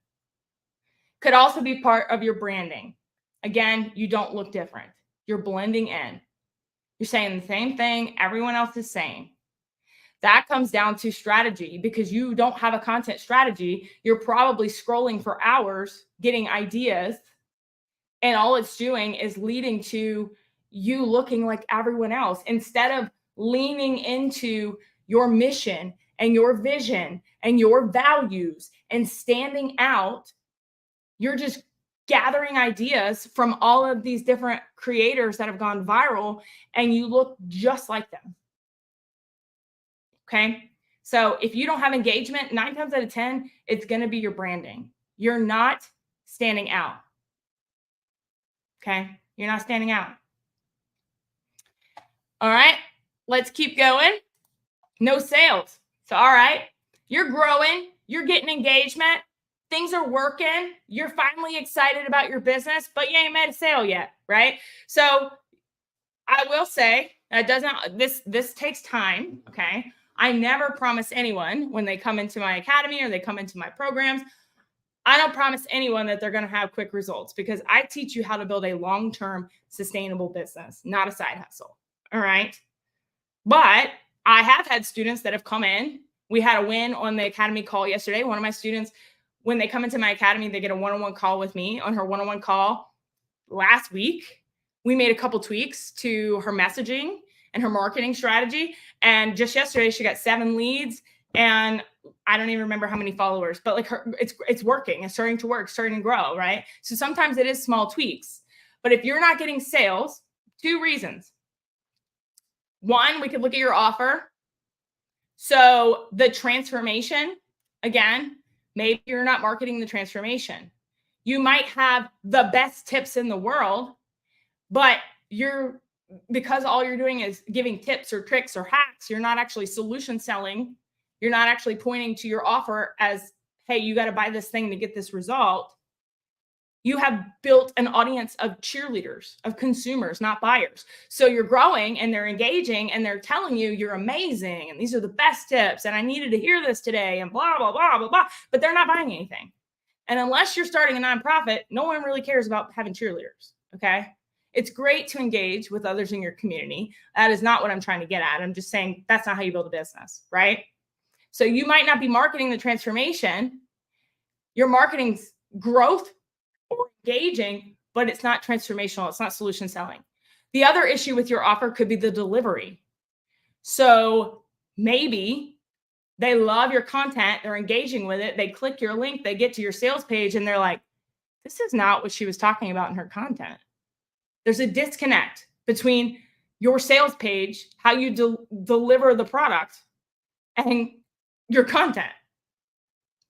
Could also be part of your branding. Again, you don't look different. You're blending in. You're saying the same thing everyone else is saying. That comes down to strategy because you don't have a content strategy. You're probably scrolling for hours, getting ideas, and all it's doing is leading to you looking like everyone else instead of leaning into your mission and your vision and your values and standing out. You're just gathering ideas from all of these different creators that have gone viral and you look just like them. Okay. So if you don't have engagement, 9 times out of 10, it's going to be your branding. You're not standing out. Okay. You're not standing out. All right. Let's keep going. No sales. So, all right. You're growing. You're getting engagement. Things are working. You're finally excited about your business, but you ain't made a sale yet. Right. So I will say this takes time. Okay. I never promise anyone when they come into my academy or they come into my programs, I don't promise anyone that they're going to have quick results because I teach you how to build a long-term sustainable business, not a side hustle. All right. But I have had students that have come in. We had a win on the academy call yesterday. One of my students, when they come into my academy, they get a one-on-one call with me. On her one-on-one call last week, we made a couple tweaks to her messaging and her marketing strategy. And just yesterday, she got 7 leads and I don't even remember how many followers, but like it's working. It's starting to work, starting to grow, right? So sometimes it is small tweaks. But if you're not getting sales, 2 reasons. One, we could look at your offer. So the transformation, again, maybe you're not marketing the transformation. You might have the best tips in the world, but because all you're doing is giving tips or tricks or hacks, you're not actually solution selling. You're not actually pointing to your offer as, hey, you got to buy this thing to get this result. You have built an audience of cheerleaders, of consumers, not buyers. So you're growing and they're engaging and they're telling you you're amazing and these are the best tips and I needed to hear this today and blah, blah, blah, blah, blah, but they're not buying anything. And unless you're starting a nonprofit, no one really cares about having cheerleaders, okay? It's great to engage with others in your community. That is not what I'm trying to get at. I'm just saying that's not how you build a business, right? So you might not be marketing the transformation. Your marketing's growth or engaging, but it's not transformational. It's not solution selling. The other issue with your offer could be the delivery. So maybe they love your content. They're engaging with it. They click your link. They get to your sales page and they're like, this is not what she was talking about in her content. There's a disconnect between your sales page, how you deliver the product, and your content.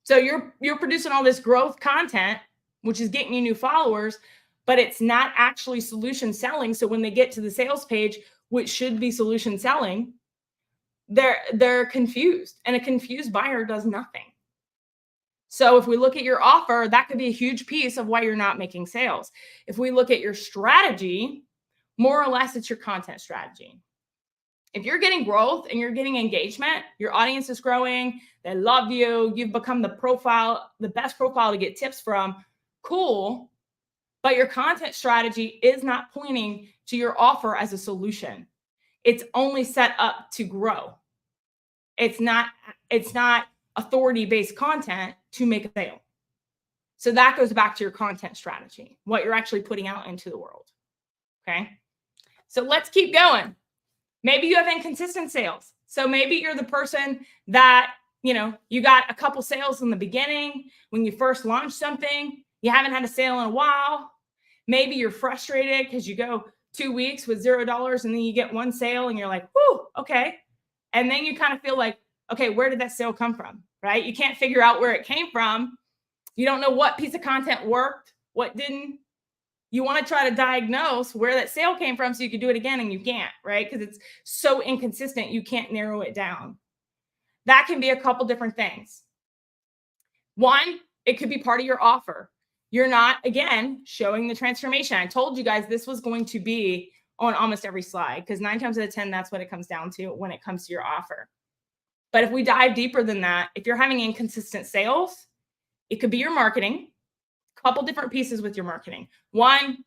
So you're producing all this growth content, which is getting you new followers, but it's not actually solution selling. So when they get to the sales page, which should be solution selling, they're confused, and a confused buyer does nothing. So if we look at your offer, that could be a huge piece of why you're not making sales. If we look at your strategy, more or less, it's your content strategy. If you're getting growth and you're getting engagement, your audience is growing, they love you, you've become the best profile to get tips from, cool. but your content strategy is not pointing to your offer as a solution. It's only set up to grow. It's not authority-based content to make a sale. So that goes back to your content strategy, what you're actually putting out into the world. Okay. So let's keep going. Maybe you have inconsistent sales. So maybe you're the person that, you got a couple sales in the beginning when you first launched something. You haven't had a sale in a while. Maybe you're frustrated because you go 2 weeks with $0 and then you get one sale and you're like, whoo, okay. And then you kind of feel like, okay, where did that sale come from? Right? You can't figure out where it came from. You don't know what piece of content worked, what didn't. You want to try to diagnose where that sale came from so you can do it again, and you can't, right? Because it's so inconsistent, you can't narrow it down. That can be a couple different things. One, it could be part of your offer. You're not, again, showing the transformation. I told you guys this was going to be on almost every slide, because 9 times out of 10, that's what it comes down to when it comes to your offer. But if we dive deeper than that, if you're having inconsistent sales, it could be your marketing. Couple different pieces with your marketing. One,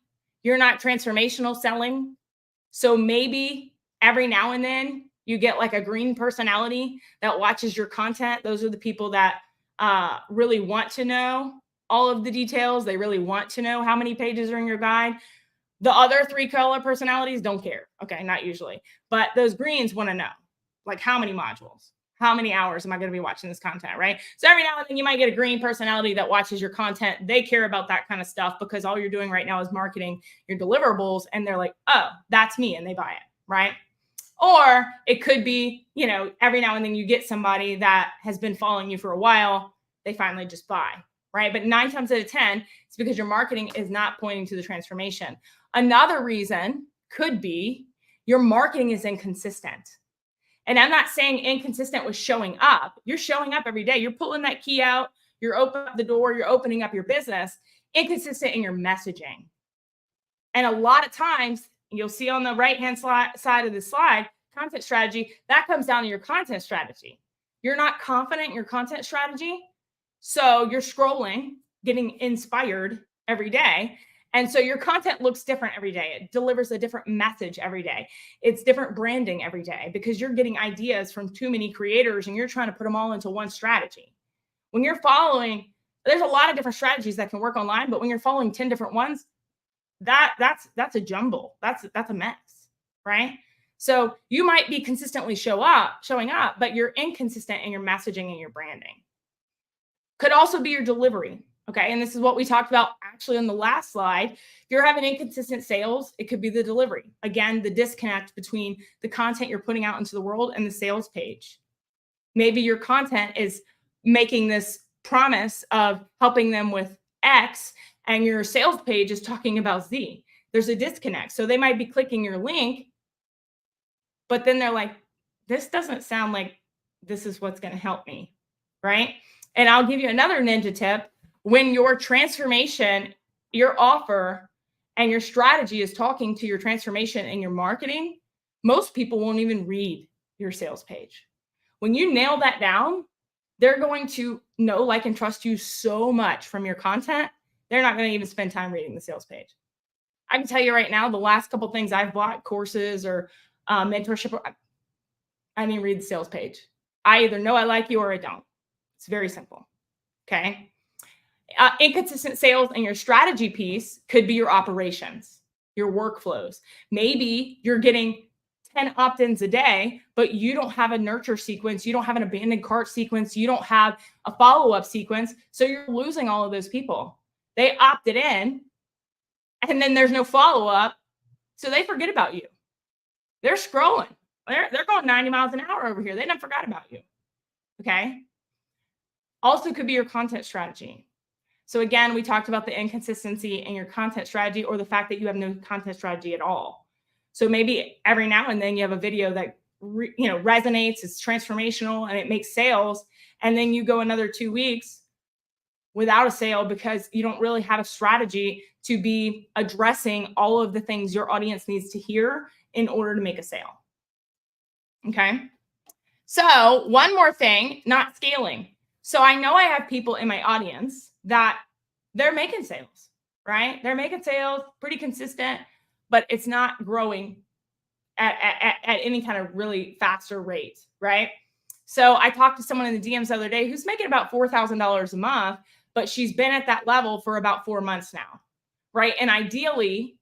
you're not transformational selling. So maybe every now and then you get like a green personality that watches your content. Those are the people that really want to know all of the details. They really want to know how many pages are in your guide. The other 3 color personalities don't care. Okay, not usually. But those greens want to know, like, how many modules? How many hours am I going to be watching this content, right? So every now and then you might get a green personality that watches your content. They care about that kind of stuff because all you're doing right now is marketing your deliverables, and they're like, oh, that's me, and they buy it, right? Or it could be, every now and then you get somebody that has been following you for a while. They finally just buy, right? But 9 times out of 10, it's because your marketing is not pointing to the transformation. Another reason could be your marketing is inconsistent. And I'm not saying inconsistent with showing up. You're showing up every day. You're pulling that key out. You're opening up the door. You're opening up your business. Inconsistent in your messaging. And a lot of times, you'll see on the right-hand side of the slide, content strategy, that comes down to your content strategy. You're not confident in your content strategy. So you're scrolling, getting inspired every day. And so your content looks different every day. It delivers a different message every day. It's different branding every day because you're getting ideas from too many creators and you're trying to put them all into one strategy. When you're following, there's a lot of different strategies that can work online, but when you're following 10 different ones, that's a jumble. That's a mess, right? So you might be consistently showing up, but you're inconsistent in your messaging and your branding. Could also be your delivery. Okay. And this is what we talked about actually on the last slide. If you're having inconsistent sales, it could be the delivery. Again, the disconnect between the content you're putting out into the world and the sales page. Maybe your content is making this promise of helping them with X and your sales page is talking about Z. There's a disconnect. So they might be clicking your link, but then they're like, this doesn't sound like this is what's going to help me. Right. And I'll give you another ninja tip. When your transformation, your offer, and your strategy is talking to your transformation and your marketing, most people won't even read your sales page. When you nail that down, they're going to know, like, and trust you so much from your content. They're not going to even spend time reading the sales page. I can tell you right now, the last couple of things I've bought, courses or mentorship, I didn't read the sales page. I either know I like you or I don't. It's very simple. Okay. Inconsistent sales and your strategy piece could be your operations, your workflows. Maybe you're getting 10 opt-ins a day, but you don't have a nurture sequence. You don't have an abandoned cart sequence. You don't have a follow-up sequence. So you're losing all of those people. They opted in and then there's no follow-up. So they forget about you. They're scrolling. They're going 90 miles an hour over here. They never forgot about you. Okay. Also could be your content strategy. So again, we talked about the inconsistency in your content strategy or the fact that you have no content strategy at all. So maybe every now and then you have a video that resonates, it's transformational, and it makes sales. And then you go another 2 weeks without a sale because you don't really have a strategy to be addressing all of the things your audience needs to hear in order to make a sale. Okay. So one more thing, not scaling. So I know I have people in my audience that they're making sales. right? They're making sales pretty consistent, but it's not growing at any kind of really faster rate, right? So I talked to someone in the DMs the other day who's making about $4,000 a month, but she's been at that level for about 4 months now, right? And ideally,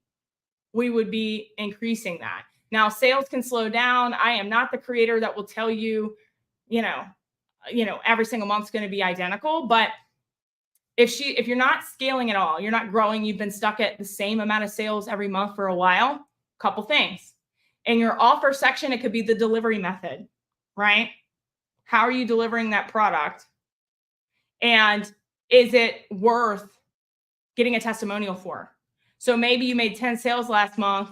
we would be increasing that. Now, sales can slow down. I am not the creator that will tell you, you know, every single month's going to be identical, but if you're not scaling at all, you're not growing, you've been stuck at the same amount of sales every month for a while, couple things. In your offer section, it could be the delivery method, right? How are you delivering that product? And is it worth getting a testimonial for? So maybe you made 10 sales last month.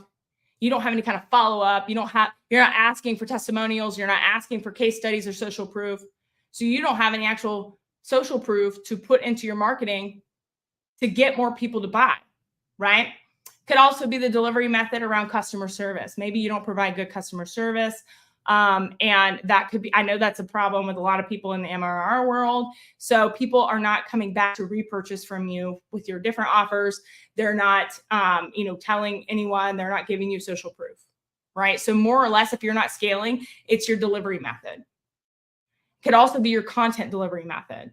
You don't have any kind of follow-up. You're not asking for testimonials. You're not asking for case studies or social proof. So you don't have any actual social proof to put into your marketing to get more people to buy, right? Could also be the delivery method around customer service. Maybe you don't provide good customer service. And that could be, I know that's a problem with a lot of people in the MRR world. So people are not coming back to repurchase from you with your different offers. They're not, telling anyone, they're not giving you social proof, right? So more or less, if you're not scaling, it's your delivery method. Could also be your content delivery method,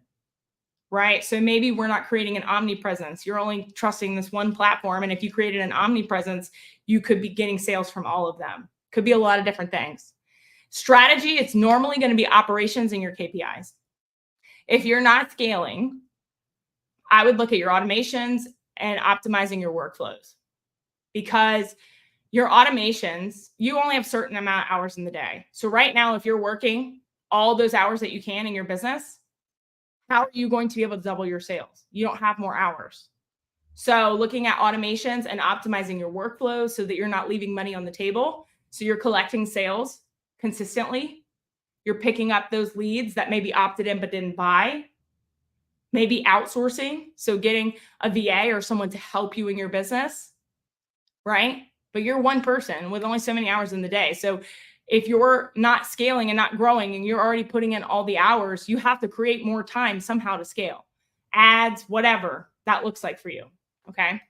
right? So maybe we're not creating an omnipresence. You're only trusting this one platform. And if you created an omnipresence, you could be getting sales from all of them. Could be a lot of different things. Strategy, it's normally going to be operations and your KPIs. If you're not scaling, I would look at your automations and optimizing your workflows, because your automations, you only have a certain amount of hours in the day. So right now, if you're working all those hours that you can in your business, how are you going to be able to double your sales? You don't have more hours. So looking at automations and optimizing your workflows so that you're not leaving money on the table. So you're collecting sales consistently. You're picking up those leads that maybe opted in but didn't buy. Maybe outsourcing. So getting a VA or someone to help you in your business, right? But you're one person with only so many hours in the day. So if you're not scaling and not growing and you're already putting in all the hours, you have to create more time somehow to scale. Ads, whatever that looks like for you. Okay.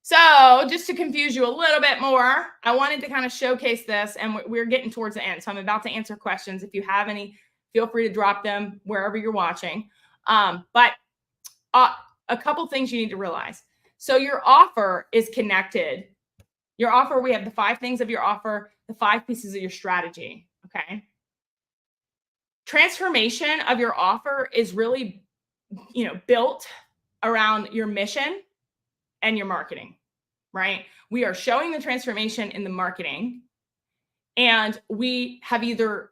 So just to confuse you a little bit more, I wanted to kind of showcase this, and we're getting towards the end. So I'm about to answer questions. If you have any, feel free to drop them wherever you're watching. But a couple things you need to realize. So your offer is connected. Your offer, we have the 5 things of your offer, the 5 pieces of your strategy. Okay. Transformation of your offer is really, built around your mission and your marketing, right? We are showing the transformation in the marketing, and we have either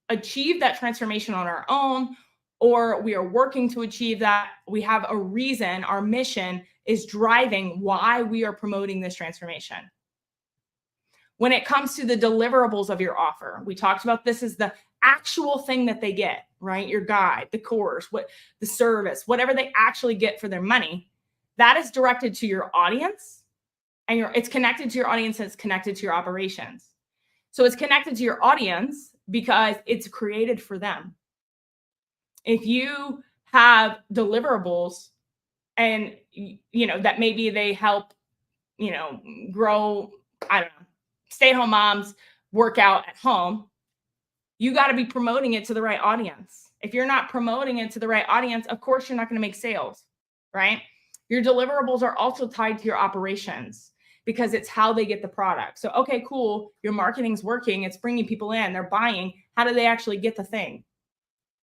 achieved that transformation on our own, or we are working to achieve that. We have a reason. Our mission is driving why we are promoting this transformation. When it comes to the deliverables of your offer, we talked about this is the actual thing that they get, right? Your guide, the course, the service, whatever they actually get for their money, that is directed to your audience, and it's connected to your audience, and it's connected to your operations. So it's connected to your audience because it's created for them. If you have deliverables and, that maybe they help, grow, I don't know, stay-at-home moms work out at home, you got to be promoting it to the right audience. If you're not promoting it to the right audience, of course, you're not going to make sales, right? Your deliverables are also tied to your operations because it's how they get the product. So, okay, cool. Your marketing's working. It's bringing people in. They're buying. How do they actually get the thing,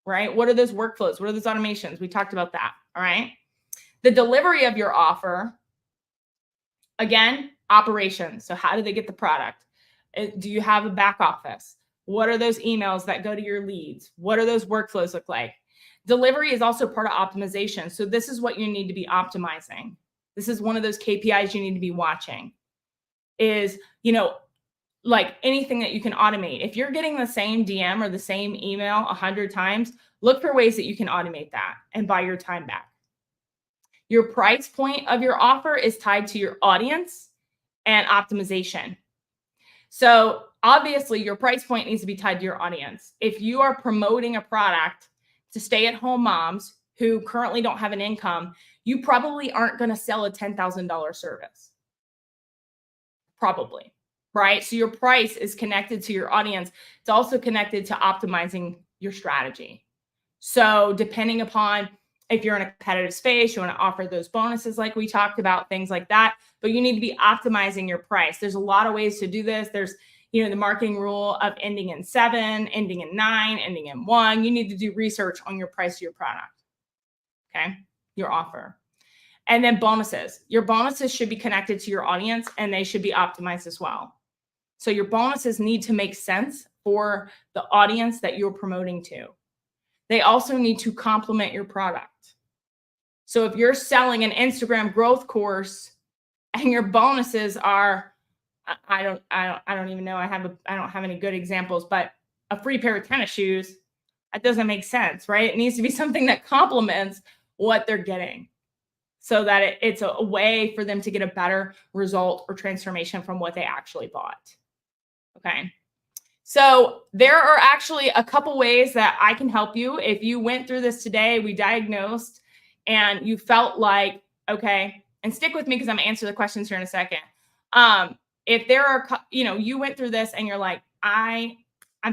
right? What are those workflows? What are those automations? We talked about that, all right? The delivery of your offer, again, operations. So how do they get the product? Do you have a back office? What are those emails that go to your leads? What do those workflows look like? Delivery is also part of optimization. So this is what you need to be optimizing. This is one of those KPIs you need to be watching is, like anything that you can automate. If you're getting the same DM or the same email 100 times, look for ways that you can automate that and buy your time back. Your price point of your offer is tied to your audience and optimization. So obviously your price point needs to be tied to your audience. If you are promoting a product to stay-at-home moms, who currently don't have an income, you probably aren't going to sell a $10,000 service. Probably, right? So your price is connected to your audience. It's also connected to optimizing your strategy. So depending upon if you're in a competitive space, you want to offer those bonuses like we talked about, things like that, but you need to be optimizing your price. There's a lot of ways to do this. There's, the marketing rule of ending in 7, ending in 9, ending in 1. You need to do research on your price of your product, okay? Your offer. And then bonuses. Your bonuses should be connected to your audience and they should be optimized as well. So your bonuses need to make sense for the audience that you're promoting to. They also need to complement your product. So if you're selling an Instagram growth course and your bonuses are, I don't even know. I don't have any good examples, but a free pair of tennis shoes, that doesn't make sense, right? It needs to be something that complements what they're getting, so that it's a way for them to get a better result or transformation from what they actually bought. Okay. So there are actually a couple ways that I can help you. If you went through this today, we diagnosed, and you felt like, okay, and stick with me because I'm gonna answer the questions here in a second. If there are, you went through this and you're like, I'm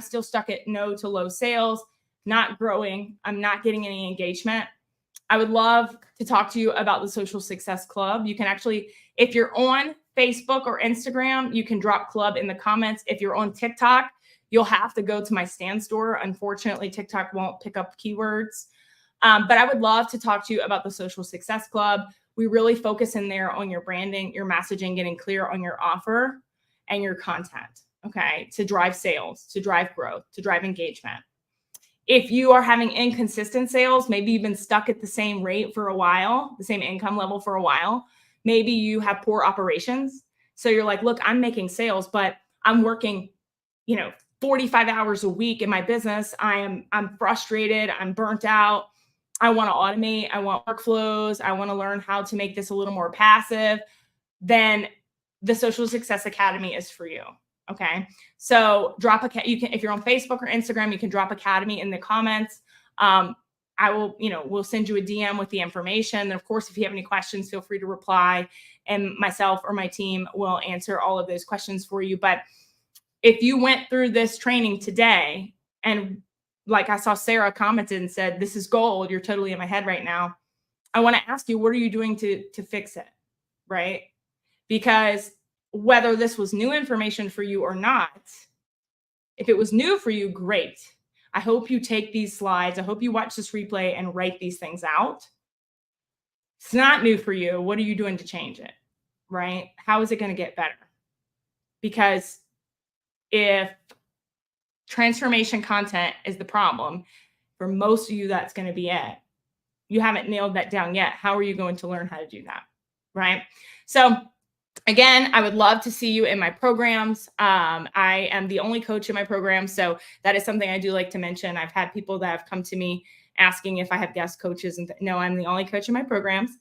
still stuck at no to low sales, not growing, I'm not getting any engagement, I would love to talk to you about the Social Success Club. You can actually, if you're on Facebook or Instagram, you can drop club in the comments. If you're on TikTok, you'll have to go to my Stand store. Unfortunately, TikTok won't pick up keywords. But I would love to talk to you about the Social Success Club. We really focus in there on your branding, your messaging, getting clear on your offer and your content, okay, to drive sales, to drive growth, to drive engagement. If you are having inconsistent sales, maybe you've been stuck at the same rate for a while, the same income level for a while. Maybe you have poor operations. So you're like, look, I'm making sales, but I'm working, 45 hours a week in my business. I'm frustrated. I'm burnt out. I want to automate. I want workflows. I want to learn how to make this a little more passive. Then the Social Success Academy is for you. Okay. So if you're on Facebook or Instagram, you can drop Academy in the comments. I will, we'll send you a DM with the information. And of course, if you have any questions, feel free to reply, and myself or my team will answer all of those questions for you. But if you went through this training today, and like I saw Sarah commented and said, this is gold, you're totally in my head right now, I want to ask you, what are you doing to fix it? Right? Because whether this was new information for you or not, if it was new for you, great. I hope you take these slides. I hope you watch this replay and write these things out. It's not new for you. What are you doing to change it? Right? How is it going to get better? Because if transformation content is the problem, for most of you, that's going to be it. You haven't nailed that down yet. How are you going to learn how to do that? Right? So again, I would love to see you in my programs. I am the only coach in my program, so that is something I do like to mention. I've had people that have come to me asking if I have guest coaches, and no, I'm the only coach in my programs.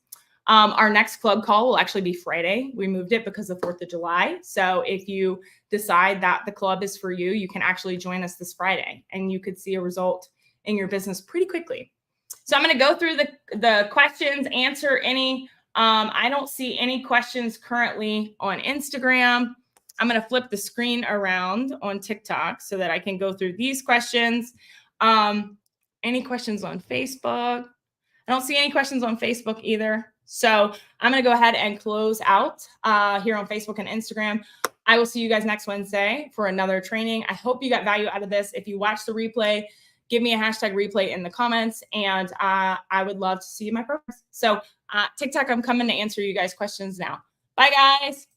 Our next club call will actually be Friday. We moved it because of 4th of July. So if you decide that the club is for you, you can actually join us this Friday, and you could see a result in your business pretty quickly. So I'm going to go through the questions, answer any. I don't see any questions currently on Instagram. I'm going to flip the screen around on TikTok so that I can go through these questions. Any questions on Facebook? I don't see any questions on Facebook either. So I'm going to go ahead and close out here on Facebook and Instagram. I will see you guys next Wednesday for another training. I hope you got value out of this. If you watch the replay, give me a hashtag replay in the comments, and I would love to see you in my programs. So TikTok, I'm coming to answer you guys' questions now. Bye, guys.